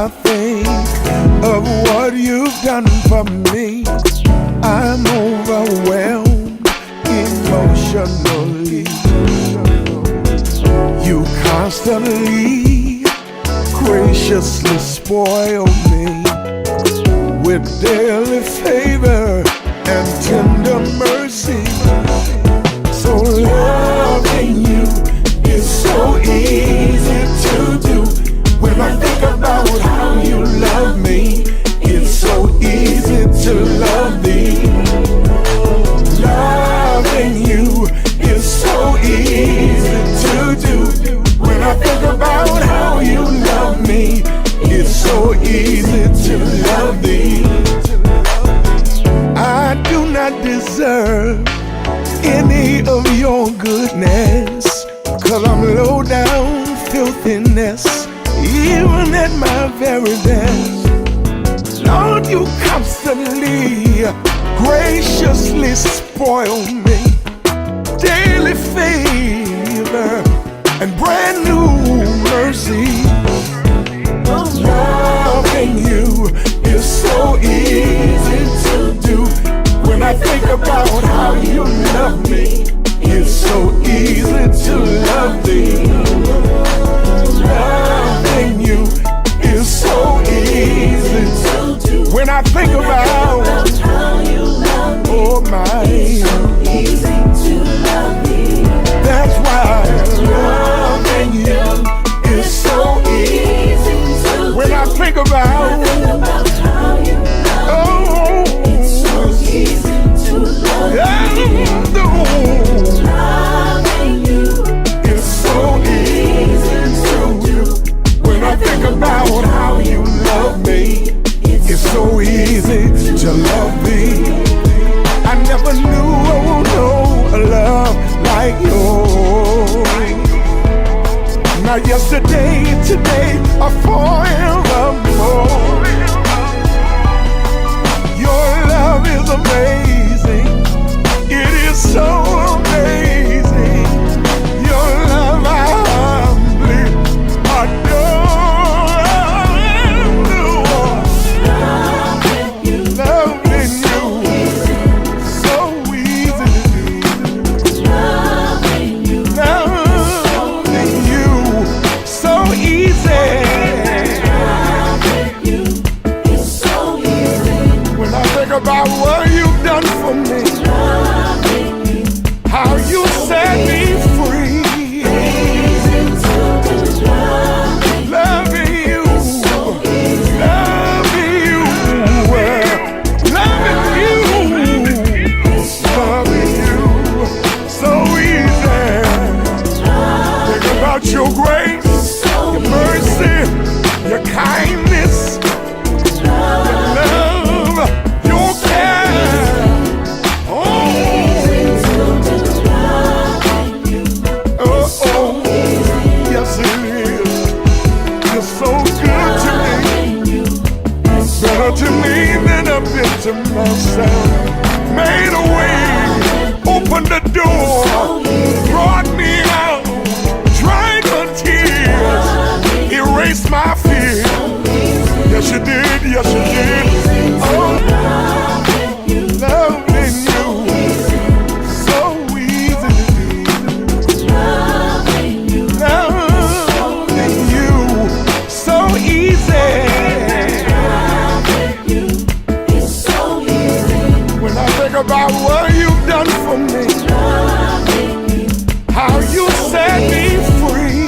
I think of what you've done for me, I'm overwhelmed emotionally. You constantly, graciously spoil me with daily favor and tender mercy. So loving you is so easy to do. When I think about how you love me, it's so easy to love thee. Loving you is so easy to do. When I think about how you love me, it's so easy to love thee. I do not deserve any of your goodness, 'cause I'm low down filthiness, even at my very best. Lord, you constantly, graciously spoil me, daily favor and brand new mercy. Loving you is so easy to do. When I think about how you love me, it's so easy to love thee. Loving you is so easy to do. When I think about how you love me, oh my, it's so easy to love thee. That's why loving you is so easy to do. When I think about how you love me, it's so easy to love thee. Loving you is so easy to do. When I think about how you love me, it's so easy to love thee. I never knew a love like yours. Not yesterday, today, or forevermore. Your love is amazing. It is so amazing. Your love I humbly adore. Loving you, so easy to do. Loving you, so easy. Loving you is so easy. When I think about what you've done for me, how you set me free. Loving you, loving you, so easy. Think about your grace, your mercy, your kindness, your love, your care. Yes it is. You're so good to me, better to me than I've been to myself. Made a way, opened the door, brought me out, dried my tears, erased my fears. Yes you did, yes you did. Oh, loving you, so easy to do. Loving you, so easy. When I think about what you've done for me, how you set me free.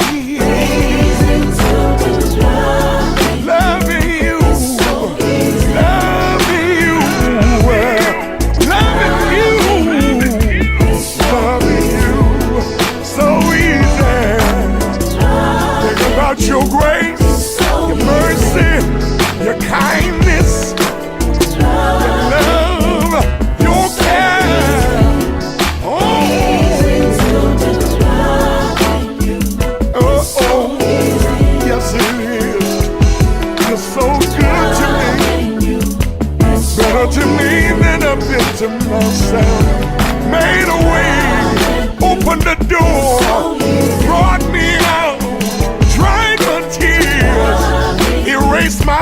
Loving you, so easy. Think about your grace, your mercy, your kindness, your love, your care. Yes it is. You're so good to me, better to me than I've been to myself. Made a way, opened the door, brought me out, dried my tears, erased my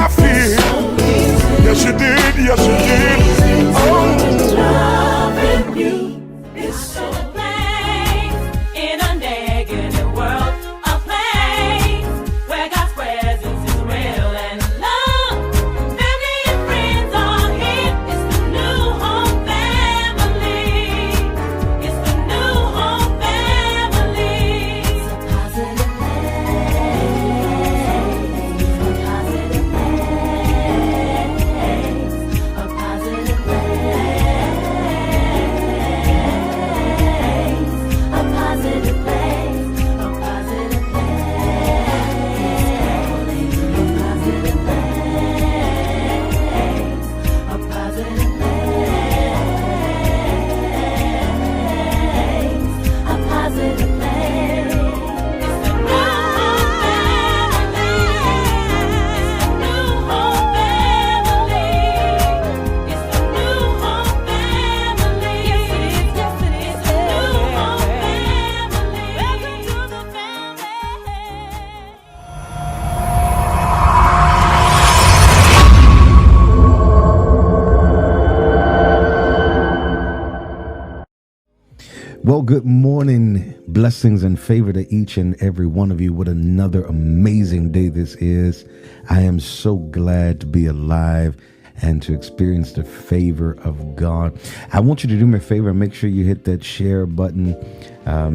Well, good morning. Blessings and favor to each and every one of you. What another amazing day this is. I am so glad to be alive and to experience the favor of God. I want you to do me a favor and make sure you hit that share button.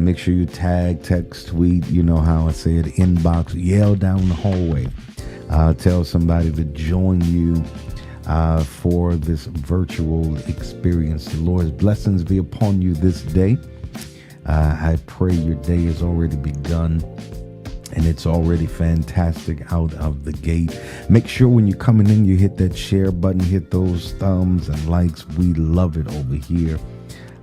Make sure you tag, text, tweet, you know how I say it, inbox, yell down the hallway. Tell somebody to join you for this virtual experience. The Lord's blessings be upon you this day. I pray your day has already begun and it's already fantastic out of the gate. Make sure when you're coming in, you hit that share button, hit those thumbs and likes. We love it over here.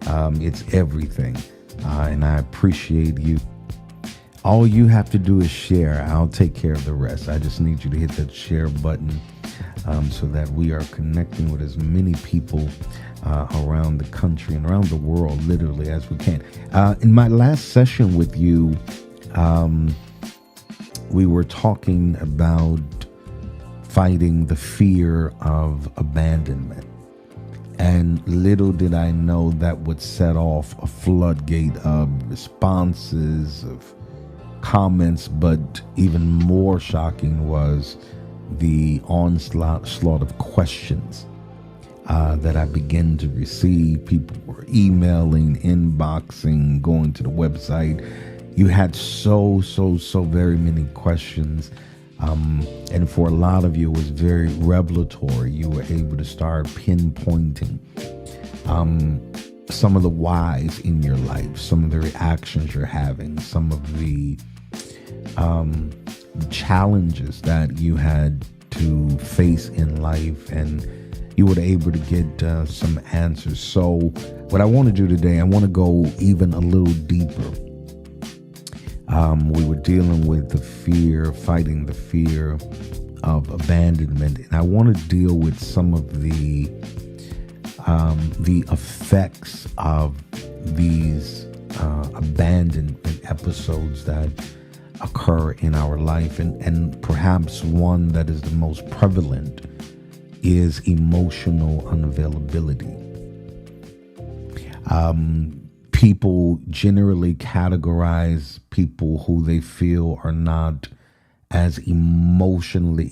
It's everything. And I appreciate you. All you have to do is share. I'll take care of the rest. I just need you to hit that share button so that we are connecting with as many people around the country and around the world, literally, as we can. In my last session with you, we were talking about fighting the fear of abandonment. And little did I know that would set off a floodgate of responses, of comments, but even more shocking was the onslaught of questions that I began to receive. People were emailing, inboxing, going to the website. You had so very many questions. And for a lot of you, it was very revelatory. You were able to start pinpointing some of the whys in your life, some of the reactions you're having, some of the challenges that you had to face in life, and you were able to get some answers. So what I want to do today, I want to go even a little deeper. We were dealing with the fear, fighting the fear of abandonment, and I want to deal with some of the effects of these abandonment episodes that occur in our life, and perhaps one that is the most prevalent is emotional unavailability. People generally categorize people who they feel are not as emotionally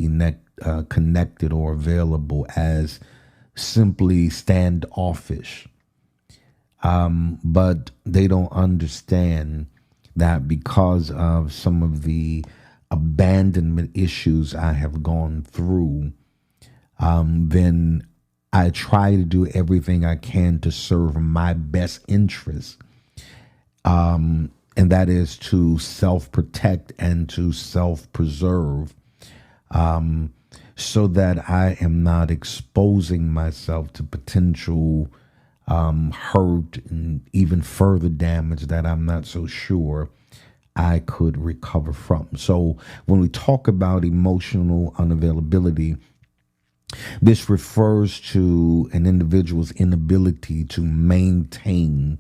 connected or available as simply standoffish. But they don't understand that because of some of the abandonment issues I have gone through, then I try to do everything I can to serve my best interests. And that is to self-protect and to self-preserve, so that I am not exposing myself to potential hurt and even further damage that I'm not so sure I could recover from. So when we talk about emotional unavailability, this refers to an individual's inability to maintain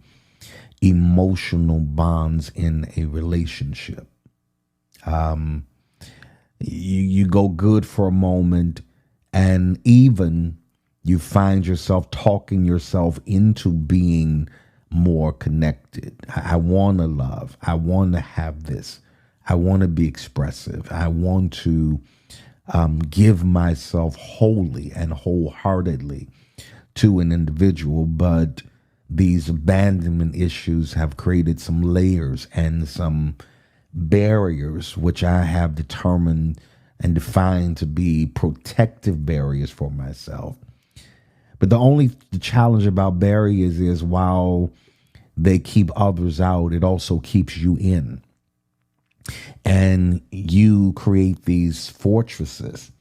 emotional bonds in a relationship. You go good for a moment, and even you find yourself talking yourself into being more connected. I want to love. I want to have this. I want to be expressive. I want to give myself wholly and wholeheartedly to an individual, but these abandonment issues have created some layers and some barriers, which I have determined and defined to be protective barriers for myself. But the challenge about barriers is while they keep others out, it also keeps you in. And you create these fortresses,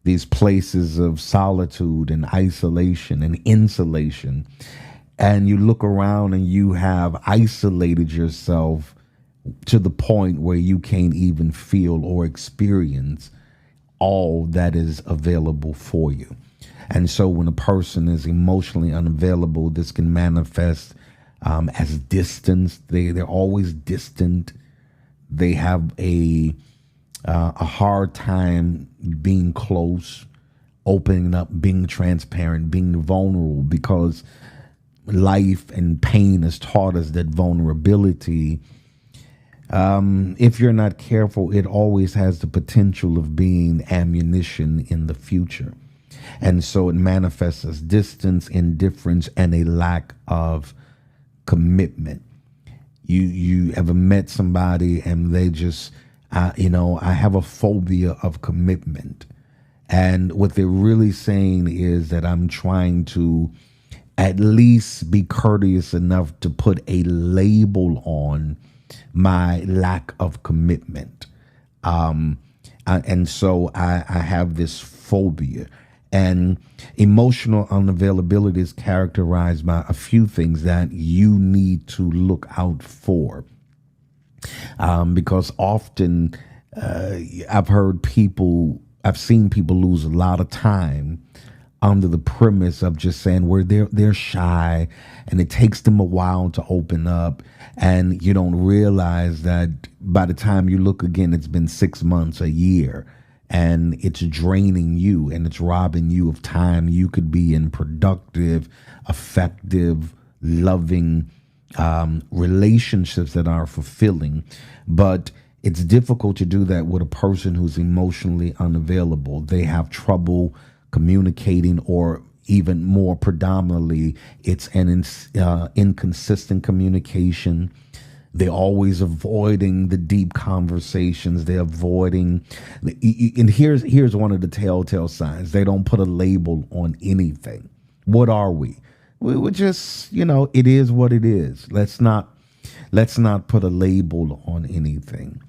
these places of solitude and isolation and insulation. And you look around and you have isolated yourself to the point where you can't even feel or experience all that is available for you. And so when a person is emotionally unavailable, this can manifest as distance. They're always distant. They have a hard time being close, opening up, being transparent, being vulnerable, because life and pain has taught us that vulnerability, if you're not careful, it always has the potential of being ammunition in the future. And so it manifests as distance, indifference, and a lack of commitment. You ever met somebody and they just, I have a phobia of commitment. And what they're really saying is that I'm trying to at least be courteous enough to put a label on my lack of commitment. And so I have this phobia. And emotional unavailability is characterized by a few things that you need to look out for. Because often I've seen people lose a lot of time under the premise of just saying where they're shy and it takes them a while to open up, and you don't realize that by the time you look again, it's been 6 months, a year, and it's draining you and it's robbing you of time you could be in productive, effective, loving relationships that are fulfilling. But it's difficult to do that with a person who's emotionally unavailable. They have trouble communicating, or even more predominantly, it's an inconsistent communication. They're always avoiding the deep conversations. They're avoiding, and here's one of the telltale signs. They don't put a label on anything. What are we? We're just, it is what it is. Let's not put a label on anything,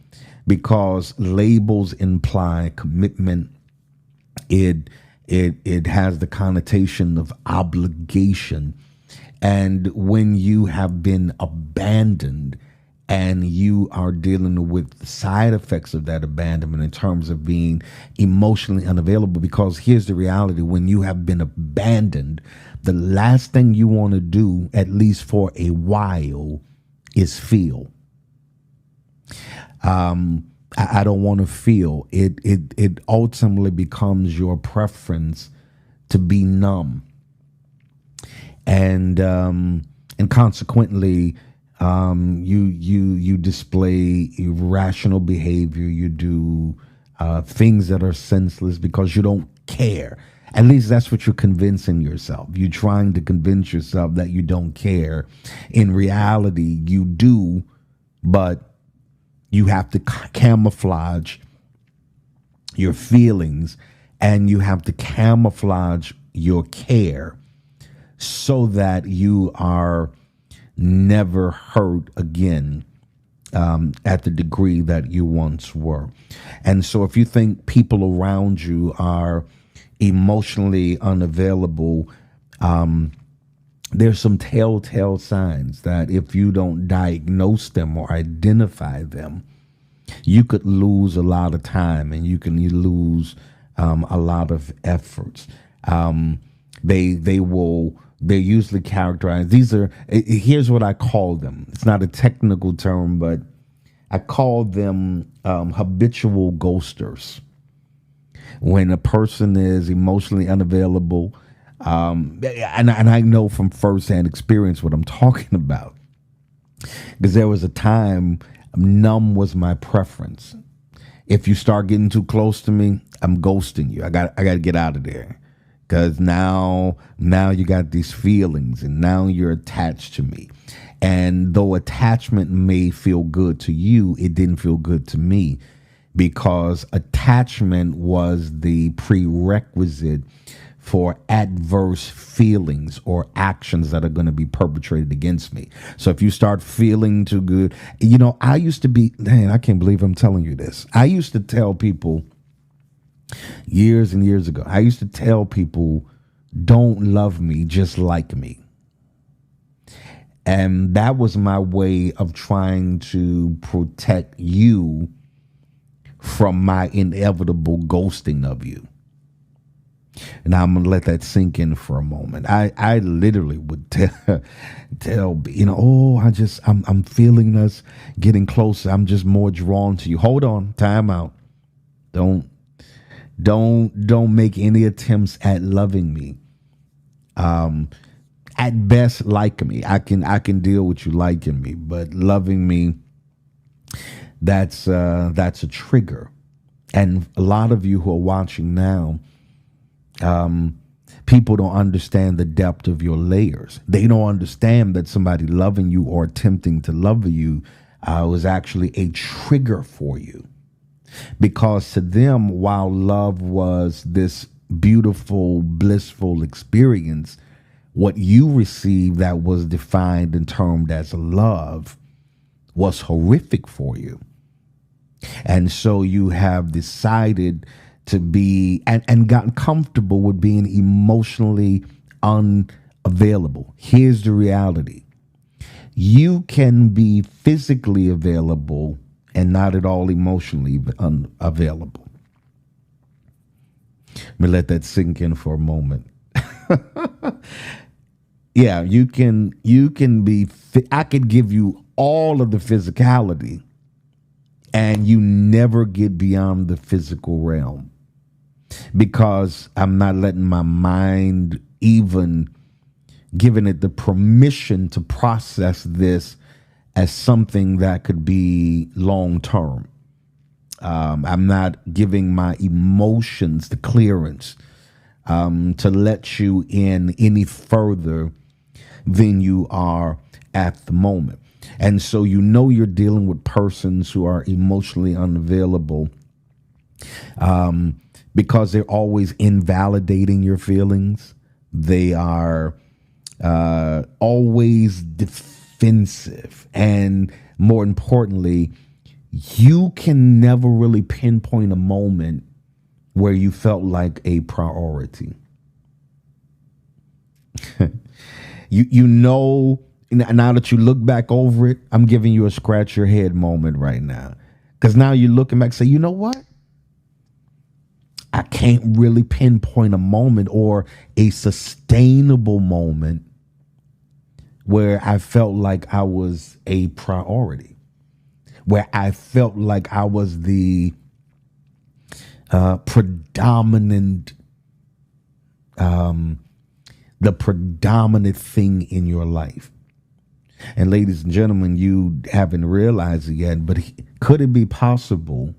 because labels imply commitment. It has the connotation of obligation. And when you have been abandoned and you are dealing with the side effects of that abandonment in terms of being emotionally unavailable, because here's the reality: when you have been abandoned, the last thing you want to do, at least for a while, is feel. I don't want to feel. It ultimately becomes your preference to be numb, and consequently, you display irrational behavior. You do things that are senseless because you don't care. At least that's what you're convincing yourself. You're trying to convince yourself that you don't care. In reality, you do, but you have to camouflage your feelings, and you have to camouflage your care so that you are never hurt again at the degree that you once were. And so if you think people around you are emotionally unavailable, there's some telltale signs that if you don't diagnose them or identify them, you could lose a lot of time, and you lose a lot of efforts. They're usually characterized. Here's what I call them. It's not a technical term, but I call them habitual ghosters. When a person is emotionally unavailable, and I know from firsthand experience what I'm talking about, because there was a time numb was my preference. If you start getting too close to me, I'm ghosting you. I got to get out of there, because now you got these feelings, and now you're attached to me. And though attachment may feel good to you, it didn't feel good to me, because attachment was the prerequisite for adverse feelings or actions that are going to be perpetrated against me. So if you start feeling too good, I used to be, I can't believe I'm telling you this. I used to tell people years and years ago, I used to tell people, don't love me, just like me. And that was my way of trying to protect you from my inevitable ghosting of you. And I'm going to let that sink in for a moment. I literally would tell, I'm feeling us getting closer. I'm just more drawn to you. Hold on, time out. Don't make any attempts at loving me. at best like me. I can deal with you liking me, but loving me, that's a trigger. And a lot of you who are watching now, people don't understand the depth of your layers. They don't understand that somebody loving you or attempting to love you was actually a trigger for you. Because to them, while love was this beautiful, blissful experience, what you received that was defined and termed as love was horrific for you. And so you have decided to be and gotten comfortable with being emotionally unavailable. Here's the reality. You can be physically available and not at all emotionally unavailable. Let me let that sink in for a moment. Yeah, you can be, I could give you all of the physicality and you never get beyond the physical realm because I'm not letting my mind even giving it the permission to process this as something that could be long term. I'm not giving my emotions the clearance to let you in any further than you are at the moment. And so you're dealing with persons who are emotionally unavailable because they're always invalidating your feelings. They are always defensive. And more importantly, you can never really pinpoint a moment where you felt like a priority. Now that you look back over it, I'm giving you a scratch your head moment right now. Because now you're looking back and say, you know what? I can't really pinpoint a moment or a sustainable moment where I felt like I was a priority, where I felt like I was the predominant thing in your life. And ladies and gentlemen, you haven't realized it yet, but could it be possible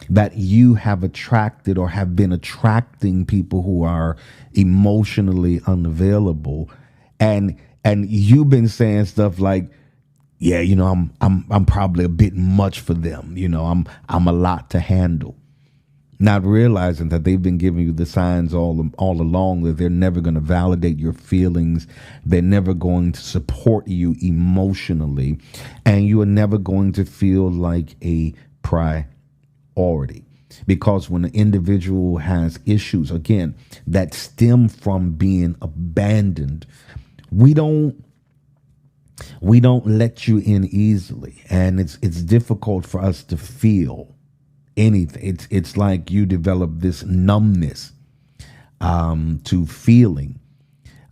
that you have attracted or have been attracting people who are emotionally unavailable, and you've been saying stuff like, yeah, I'm probably a bit much for them. I'm a lot to handle. Not realizing that they've been giving you the signs all along that they're never going to validate your feelings. They're never going to support you emotionally. And you are never going to feel like a priority. Because when an individual has issues, again, that stem from being abandoned, we don't let you in easily. And it's difficult for us to feel anything. It's like you develop this numbness to feeling.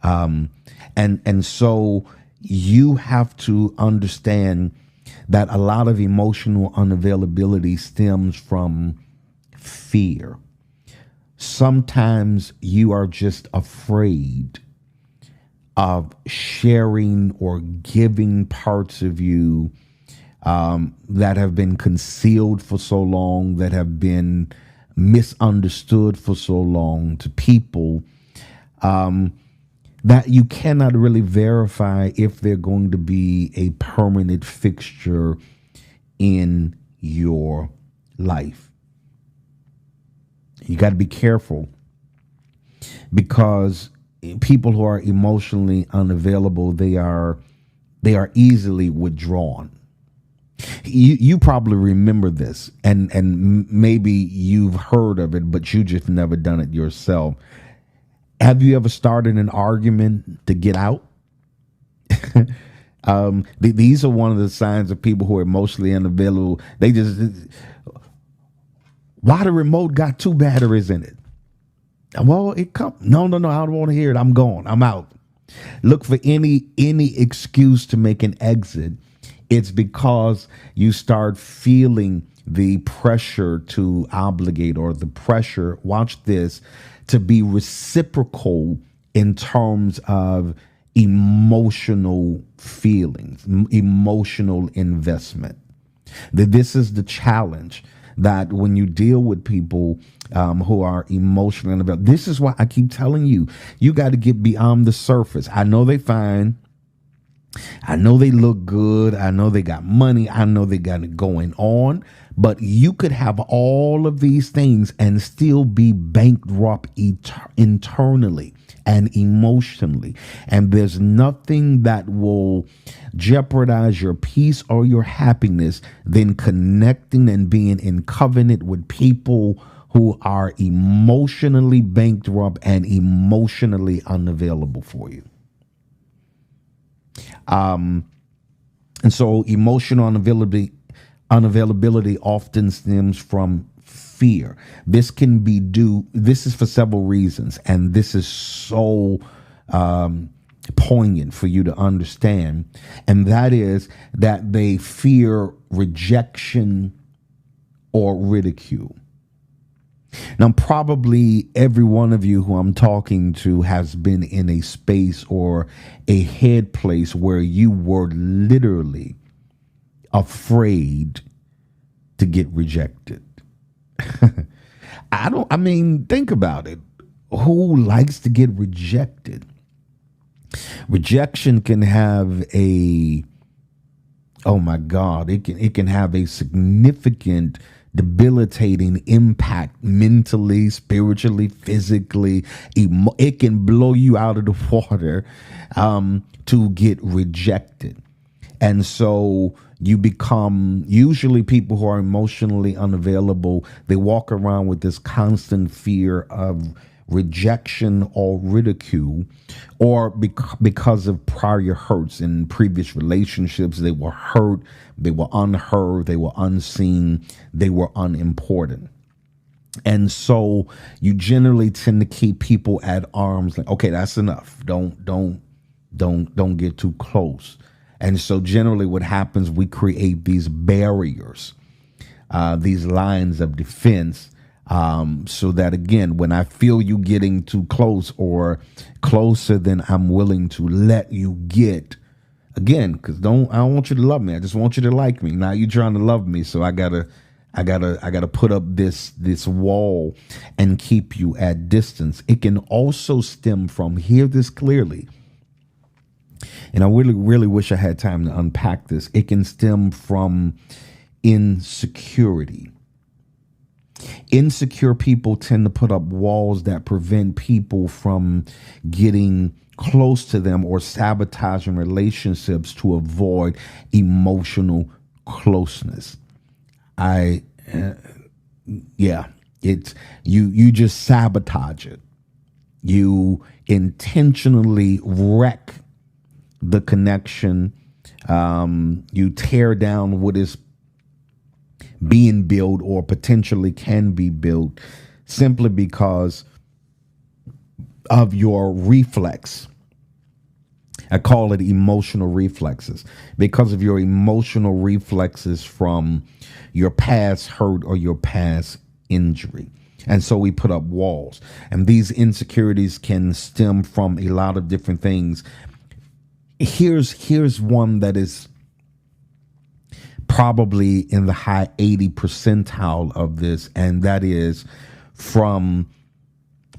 And so you have to understand that a lot of emotional unavailability stems from fear. Sometimes you are just afraid of sharing or giving parts of you that have been concealed for so long, that have been misunderstood for so long to people that you cannot really verify if they're going to be a permanent fixture in your life. You got to be careful because people who are emotionally unavailable, they are easily withdrawn. You probably remember this, and maybe you've heard of it, but you just never done it yourself. Have you ever started an argument to get out? These are one of the signs of people who are emotionally unavailable. They just, why the remote got 2 batteries in it? Well, no, I don't want to hear it. I'm gone. I'm out. Look for any excuse to make an exit. It's because you start feeling the pressure to obligate, or the pressure, watch this, to be reciprocal in terms of emotional feelings, emotional investment. That this is the challenge, that when you deal with people who are emotional, this is why I keep telling you, you got to get beyond the surface. I know they fine. I know they look good. I know they got money. I know they got it going on. But you could have all of these things and still be bankrupt internally and emotionally. And there's nothing that will jeopardize your peace or your happiness than connecting and being in covenant with people who are emotionally bankrupt and emotionally unavailable for you. And so emotional unavailability often stems from fear. This is for several reasons, and this is so poignant for you to understand. And that is that they fear rejection or ridicule. Now, probably every one of you who I'm talking to has been in a space or a head place where you were literally afraid to get rejected. Think about it. Who likes to get rejected? Rejection can have it can have a significant debilitating impact mentally, spiritually, physically. It can blow you out of the water to get rejected. And so you become, usually people who are emotionally unavailable, they walk around with this constant fear of rejection or ridicule, or because of prior hurts in previous relationships. They were hurt, they were unheard, they were unseen, they were unimportant. And so you generally tend to keep people at arm's length. Okay, that's enough. Don't get too close. And so generally what happens, we create these barriers, these lines of defense, so that, again, when I feel you getting too close or closer than I'm willing to let you get, again, because I don't want you to love me. I just want you to like me. Now you're trying to love me, so I gotta put up this wall and keep you at distance. It can also stem from, hear this clearly, and I really, really wish I had time to unpack this. It can stem from insecurity. Insecure people tend to put up walls that prevent people from getting close to them or sabotaging relationships to avoid emotional closeness. You just sabotage it. You intentionally wreck the connection. You tear down what is being built or potentially can be built simply because of your reflex. I call it emotional reflexes, because of your emotional reflexes from your past hurt or your past injury. And so we put up walls, and these insecurities can stem from a lot of different things. Here's one that is probably in the high 80 percentile of this, and that is from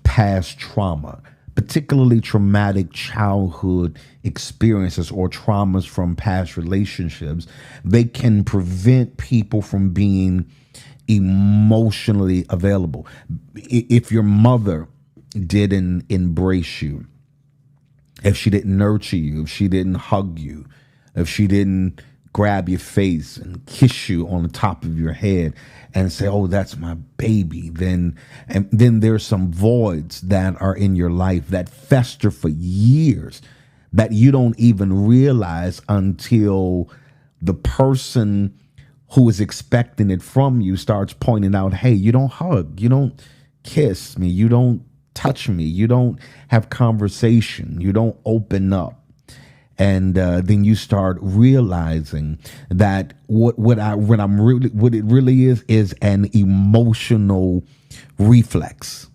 past trauma, particularly traumatic childhood experiences or traumas from past relationships. They can prevent people from being emotionally available. If your mother didn't embrace you, if she didn't nurture you, if she didn't hug you, if she didn't grab your face and kiss you on the top of your head and say, "Oh, that's my baby," then there's some voids that are in your life that fester for years that you don't even realize until the person who is expecting it from you starts pointing out, "Hey, you don't hug, you don't kiss me, you don't touch me, you don't have conversation, you don't open up." And then you start realizing that what it really is an emotional reflex.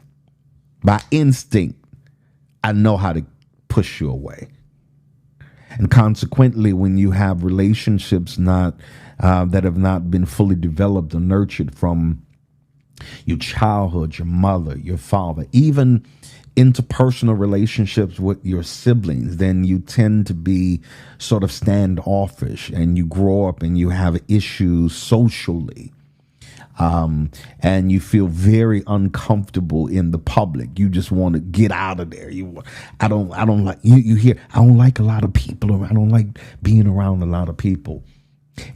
By instinct, I know how to push you away. And consequently, when you have relationships not that have not been fully developed or nurtured from your childhood, your mother, your father, even interpersonal relationships with your siblings, then you tend to be sort of standoffish, and you grow up and you have issues socially. And you feel very uncomfortable in the public. You just want to get out of there. I don't like you hear, I don't like a lot of people, or I don't like being around a lot of people.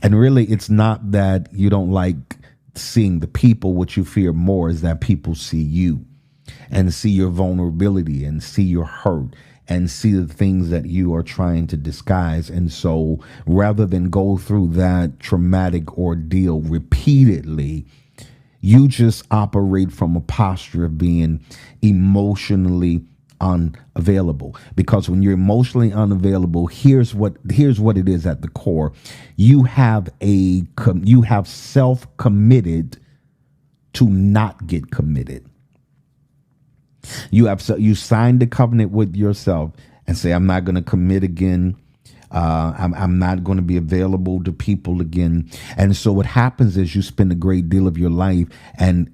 And really, it's not that you don't like seeing the people. What you fear more is that people see you and see your vulnerability and see your hurt and see the things that you are trying to disguise. And so rather than go through that traumatic ordeal repeatedly, you just operate from a posture of being emotionally unavailable. Because when you're emotionally unavailable, here's what it is at the core. You have self-committed to not get committed. You signed the covenant with yourself and say, I'm not going to commit again. I'm not going to be available to people again. And so what happens is you spend a great deal of your life. And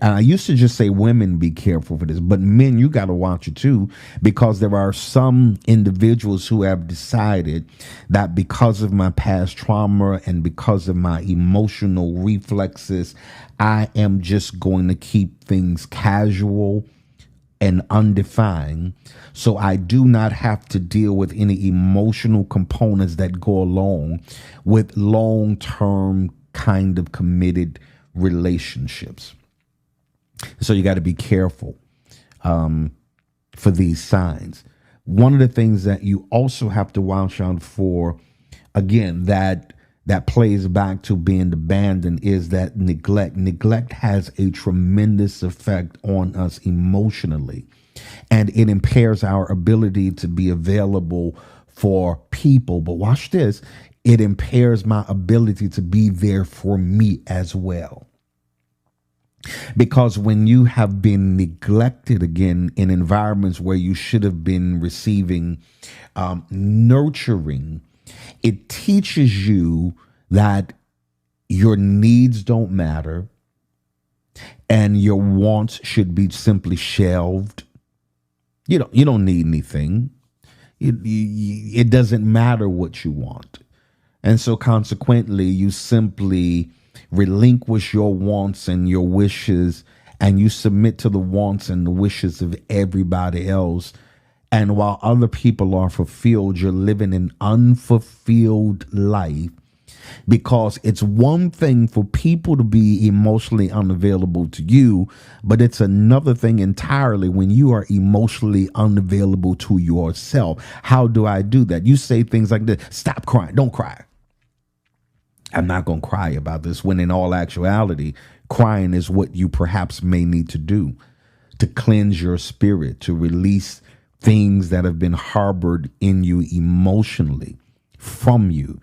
I used to just say, women, be careful for this, but men, you got to watch it too, because there are some individuals who have decided that because of my past trauma and because of my emotional reflexes, I am just going to keep things casual and undefined, so I do not have to deal with any emotional components that go along with long-term kind of committed relationships. So you got to be careful for these signs. One of the things that you also have to watch out for, again, that plays back to being abandoned, is that neglect. Neglect has a tremendous effect on us emotionally, and it impairs our ability to be available for people. But watch this, it impairs my ability to be there for me as well. Because when you have been neglected, again, in environments where you should have been receiving nurturing, it teaches you that your needs don't matter and your wants should be simply shelved. You don't need anything. It doesn't matter what you want. And so consequently, you simply relinquish your wants and your wishes, and you submit to the wants and the wishes of everybody else. And while other people are fulfilled, you're living an unfulfilled life, because it's one thing for people to be emotionally unavailable to you, but it's another thing entirely when you are emotionally unavailable to yourself. How do I do that? You say things like this: stop crying, don't cry. I'm not going to cry about this, when in all actuality, crying is what you perhaps may need to do to cleanse your spirit, to release things that have been harbored in you emotionally from you.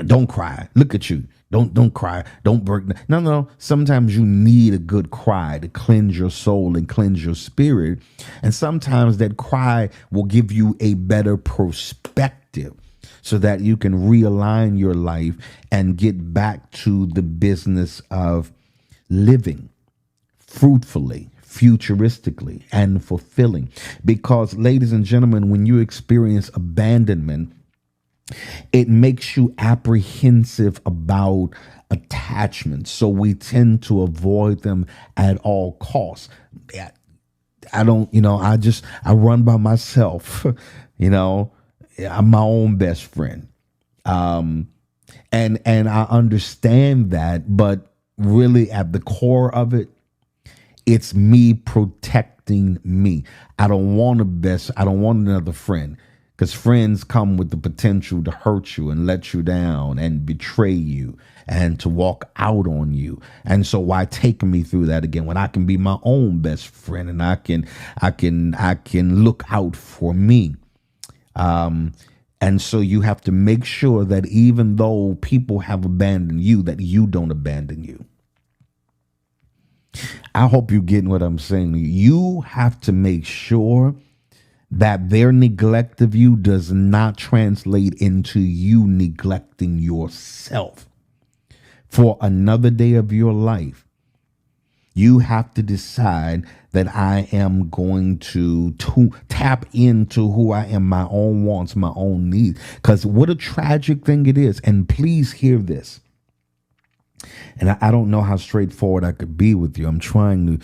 Don't cry. Look at you. Don't cry. Don't break. No. Sometimes you need a good cry to cleanse your soul and cleanse your spirit. And sometimes that cry will give you a better perspective so that you can realign your life and get back to the business of living fruitfully, futuristically, and fulfilling. Because, ladies and gentlemen, when you experience abandonment, it makes you apprehensive about attachments. So we tend to avoid them at all costs. I don't, I run by myself, I'm my own best friend. And I understand that, but really at the core of it, it's me protecting me. I don't want another friend, because friends come with the potential to hurt you and let you down and betray you and to walk out on you. And so why take me through that again when I can be my own best friend and I can look out for me. And so you have to make sure that even though people have abandoned you, that you don't abandon you. I hope you're getting what I'm saying. You have to make sure that their neglect of you does not translate into you neglecting yourself. For another day of your life, you have to decide that I am going to tap into who I am, my own wants, my own needs. Because what a tragic thing it is. And please hear this. And I don't know how straightforward I could be with you. I'm trying to.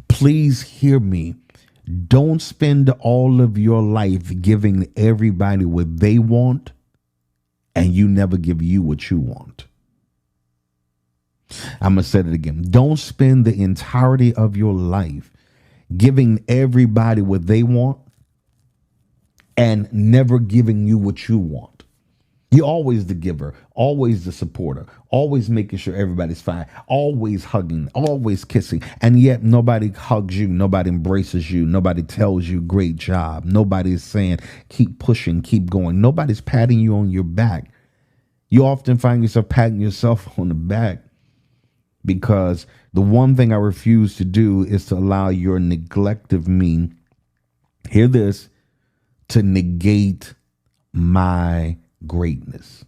Please hear me. Don't spend all of your life giving everybody what they want and you never give you what you want. I'm going to say it again. Don't spend the entirety of your life giving everybody what they want and never giving you what you want. You're always the giver, always the supporter, always making sure everybody's fine, always hugging, always kissing. And yet nobody hugs you. Nobody embraces you. Nobody tells you great job. Nobody's saying keep pushing, keep going. Nobody's patting you on your back. You often find yourself patting yourself on the back because the one thing I refuse to do is to allow your neglect of me, hear this, to negate my greatness.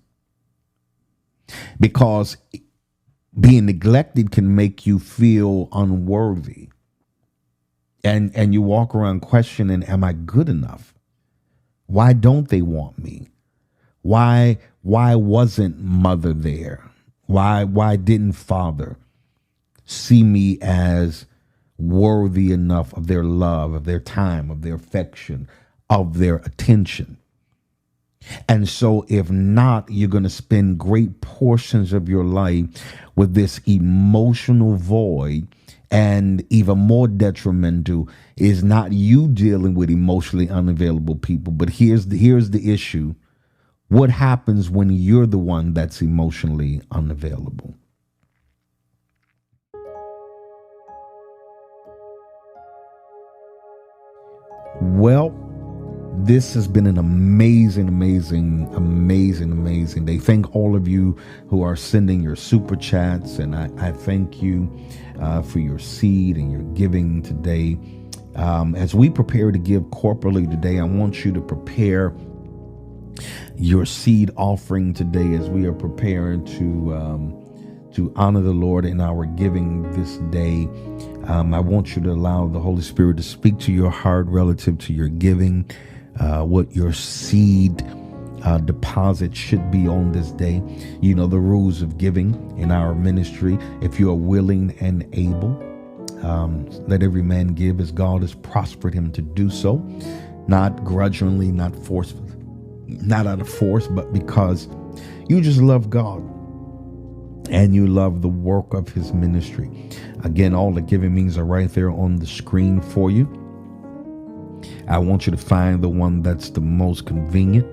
Because being neglected can make you feel unworthy. And you walk around questioning, am I good enough? Why don't they want me? Why wasn't mother there? Why didn't father see me as worthy enough of their love, of their time, of their affection, of their attention? And so if not, you're going to spend great portions of your life with this emotional void. And even more detrimental is not you dealing with emotionally unavailable people. But here's the issue. What happens when you're the one that's emotionally unavailable? Well, this has been an amazing day. Thank all of you who are sending your super chats. And I thank you for your seed and your giving today. As we prepare to give corporately today, I want you to prepare your seed offering today as we are preparing to honor the Lord in our giving this day. I want you to allow the Holy Spirit to speak to your heart relative to your giving. What your seed deposit should be on this day. You know the rules of giving in our ministry. If you are willing and able, let every man give as God has prospered him to do so, not grudgingly, not forcefully, not out of force, but because you just love God and you love the work of his ministry. Again, all the giving means are right there on the screen for you. I want you to find the one that's the most convenient,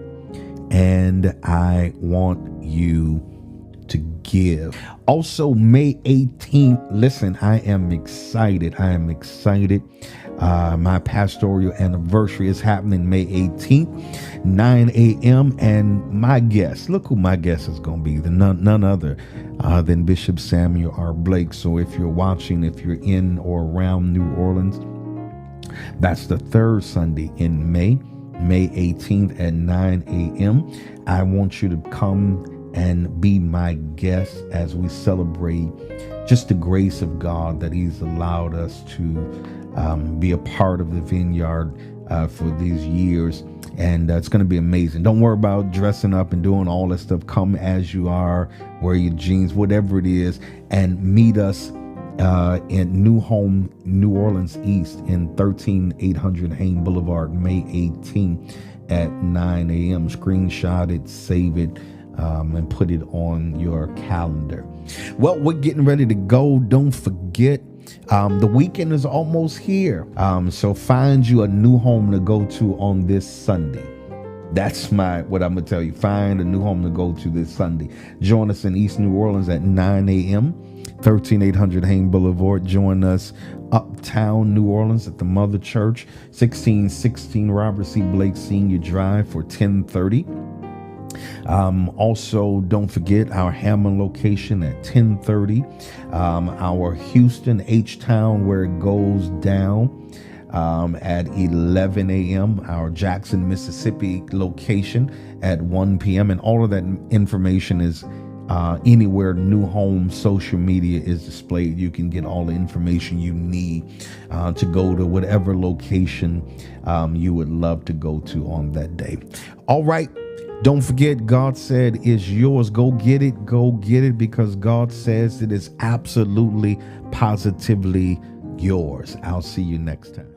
and I want you to give. Also, May 18th, listen, I am excited. My pastoral anniversary is happening May 18th, 9 a.m. And my guest, look who my guest is going to be, none other than Bishop Samuel R. Blake. So if you're watching, if you're in or around New Orleans, that's the third Sunday in May 18th at 9 a.m. I want you to come and be my guest as we celebrate just the grace of God that he's allowed us to be a part of the vineyard for these years. And it's going to be amazing. Don't worry about dressing up and doing all that stuff. Come as you are, wear your jeans, whatever it is, and meet us in New Home, New Orleans East in 13800 Hain Boulevard, May 18th at 9 a.m. Screenshot it, save it, and put it on your calendar. Well, we're getting ready to go. Don't forget, the weekend is almost here. So find you a new home to go to on this Sunday. That's what I'm going to tell you. Find a new home to go to this Sunday. Join us in East New Orleans at 9 a.m., 13800 Hain Boulevard. Join us uptown New Orleans at the Mother Church, 1616 Robert C. Blake Senior Drive for 10:30. Also, don't forget our Hammond location at 10:30. Our Houston H-Town, where it goes down, at 11 a.m., our Jackson, Mississippi location at 1 p.m. And all of that information is anywhere New Home social media is displayed. You can get all the information you need to go to whatever location you would love to go to on that day. All right. Don't forget, God said it's yours. Go get it. Go get it, because God says it is absolutely, positively yours. I'll see you next time.